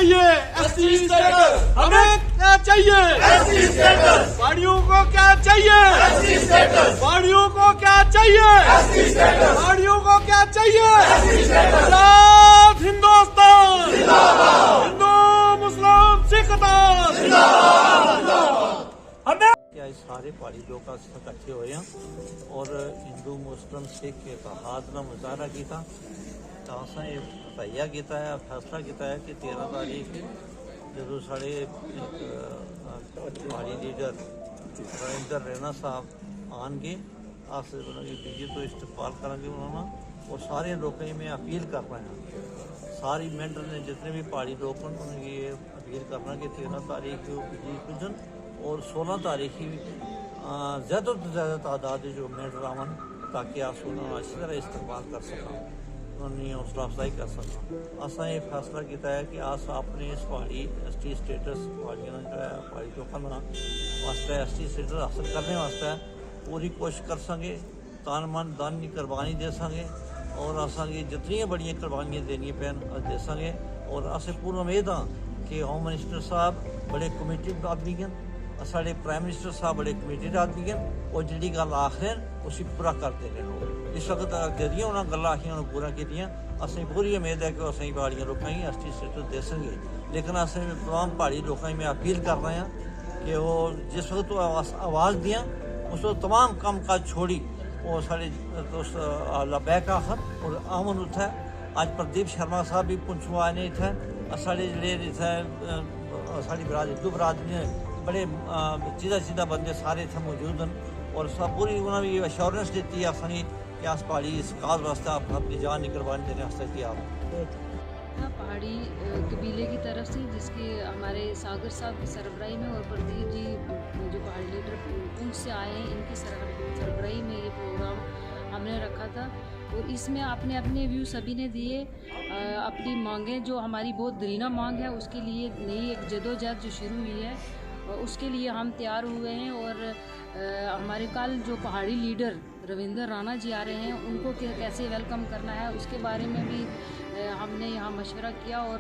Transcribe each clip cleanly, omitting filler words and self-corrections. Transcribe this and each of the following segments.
चाहिए ST status, हमें क्या चाहिए एसटी स्टेटस, पहाड़ियों को क्या चाहिए एसटी स्टेटस, पहाड़ियों को क्या चाहिए एसटी स्टेटस, पहाड़ियों को क्या चाहिए एसटी स्टेटस। आजाद हिंदुस्तान जिंदाबाद, हिंदू मुस्लिम सिख जिंदाबाद। हमें क्या सारे पहाड़ी लोग इकट्ठे होए हैं और हिंदू मुस्लिम सिख इत्तेहाद का मुजाहरा किया। तो असा रवैया किया है, फैसला किया है कि 13 तारीख जो साढ़े पहाड़ी लीडर रविंदर रैना साहब आएंगे, अस उन्होंने बीजे तो इस्तेमाल करेंगे उन्होंने। और सारे लोगों में अपील कर रहे हैं, सारी मेंबर ने जितने भी पहाड़ी लोग हैं उन्हें ये अपील करना कि 13 तारीख को बीजे पुजन और 16 तारीख ही ज़्यादा तो ज़्यादा तादाद जो मेंबर आवन, ताकि आप उन्होंने अच्छी तरह इस्तेमाल कर सकें, उन्होंने हौसला अफजाई कर सकें। असा ये फैसला किया है कि अस अपने इस पहाड़ी एसटी स्टेटस पहाड़ियों जो है पहाड़ी लोगों वास्ते एसटी स्टेटस हासिल करने वास्ते पूरी कोशिश कर सकें, तन मन धन की कुर्बानी दे सकें और असें जितनी बड़िया कुर्बानियाँ देनिया पैन दे सकें। और असें पूरी उम्मीद हाँ कि होम मिनिस्टर साहब बड़े कमिटेड आदमी हैं, साढ़े प्राइम मिनिस्टर साहब बड़े कमिटेड आदमी हैं और जी गल आखिर उसी पूरा करते रहे। इस वक्त जदियाँ उन्होंने गल् आखियां पूरा कीतियां, असें पूरी उम्मीद है कि असें पहाड़ियों लोगों ही एसटी स्टेटस दे सकेंगे। लेकिन असें तमाम पहाड़ी लोगों में अपील कर रहे हैं कि वो जिस वक्त तो आवाज़ दियाँ उस वक्त तमाम काम काज छोड़ी वो साढ़े दोस्त बैक आखर और अमन उत्थे। अज प्रदीप शर्मा साहब भी पुंछू आए ने इत्थे, साढ़े जेह्ड़े इत्थे साढ़ी हिंदू बरादरी ने बड़े सीधा बंदे सारे इत्थे मौजूद हैं और सब पूरी उन्होंने भी अश्योरेंस दी है असें कि अस पहाड़ी इस काज वास्ते अपनी जान की कुर्बानी देने वास्ते तैयार हैं। पहाड़ी कबीले की तरफ से जिसके हमारे सागर साहब की सरबराही में और प्रदीप जी जो पहाड़ी लीडर पुंछ से आए हैं, इनकी सरबराही में ये प्रोग्राम हमने रखा था। और इसमें अपने अपने व्यू सभी ने दिए, अपनी मांगें जो हमारी बहुत दरीना मांग है उसके लिए नई एक जदोजहद जो शुरू हुई है उसके लिए हम तैयार हुए हैं। और हमारे कल जो पहाड़ी लीडर रविंदर राणा जी आ रहे हैं उनको कैसे वेलकम करना है उसके बारे में भी हमने यहाँ मशवरा किया। और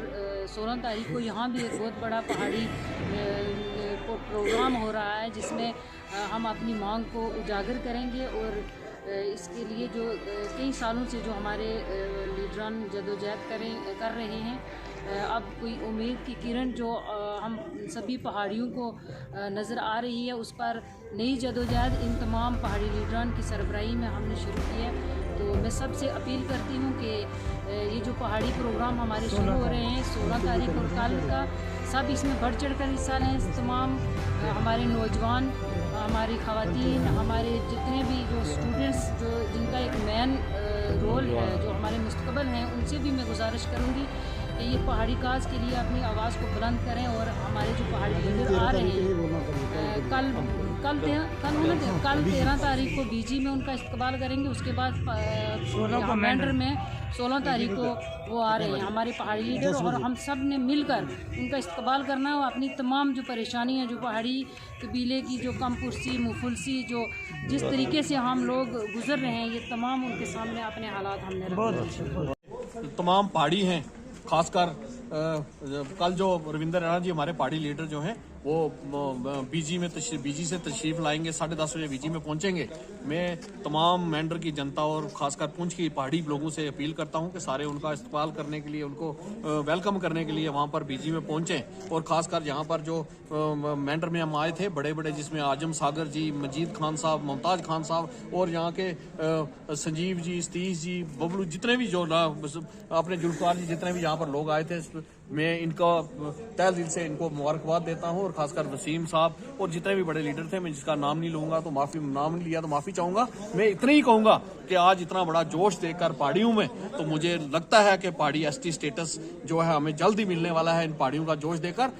16 तारीख को यहाँ भी एक बहुत बड़ा पहाड़ी प्रोग्राम हो रहा है जिसमें हम अपनी मांग को उजागर करेंगे। और इसके लिए जो कई सालों से जो हमारे लीडरान जदोजहद कर रहे हैं, अब कोई उम्मीद की किरण जो हम सभी पहाड़ियों को नज़र आ रही है, उस पर नई जदोजहद इन तमाम पहाड़ी लीडरान की सरबराही में हमने शुरू की है। तो मैं सबसे अपील करती हूँ कि ये जो पहाड़ी प्रोग्राम हमारे शुरू हो रहे हैं 16 तारीख और कल का, सब इसमें बढ़ चढ़ कर हिस्सा लें। तमाम हमारे नौजवान, हमारी ख़वातीन, हमारे जितने भी जो स्टूडेंट्स जो जिनका एक मेन रोल है, जो हमारे मुस्तकबिल हैं, उनसे भी मैं गुजारिश करूँगी कि ये पहाड़ी काज के लिए अपनी आवाज़ को बुलंद करें। और हमारे जो पहाड़ी लीडर आ रहे हैं कल 13 तारीख को बीजी में उनका इस्तकबाल करेंगे, उसके बाद मेंढर में 16 तारीख को वो आ रहे हैं हमारे पहाड़ी लीडर। और हम सब ने मिलकर उनका इस्तकबाल करना है और अपनी तमाम जो परेशानियाँ जो पहाड़ी कबीले की जो कम पुरसी मुफुलसी जो जिस तरीके से हम लोग गुजर रहे हैं, ये तमाम उनके सामने अपने हालात हमने रखे। तमाम पहाड़ी हैं, खासकर कल जो रविंदर रैना जी हमारे पहाड़ी लीडर जो हैं वो बीजी से तशरीफ लाएंगे, 10:30 बजे बीजी में पहुंचेंगे। मैं तमाम मेंढर की जनता और खासकर पुंछ की पहाड़ी लोगों से अपील करता हूं कि सारे उनका इस्तकबाल करने के लिए, उनको वेलकम करने के लिए वहां पर बीजी में पहुंचें। और खासकर यहाँ पर जो मेंढर में हम आए थे बड़े बड़े, जिसमें आजम सागर जी, मजीद खान साहब, मुमताज़ खान साहब और यहाँ के संजीव जी, सतीश जी, बबलू, जितने भी जो अपने जुल्फकार जी, जितने भी यहाँ पर लोग आए थे, मैं इनका तहे दिल से इनको मुबारकबाद देता हूँ। और खासकर वसीम साहब और जितने भी बड़े लीडर थे, मैं जिसका नाम नहीं लूँगा तो नाम नहीं लिया तो माफ़ी चाहूँगा। मैं इतना ही कहूँगा कि आज इतना बड़ा जोश देकर पहाड़ियों में, तो मुझे लगता है कि पहाड़ी एसटी स्टेटस जो है हमें जल्द ही मिलने वाला है इन पहाड़ियों का जोश देकर।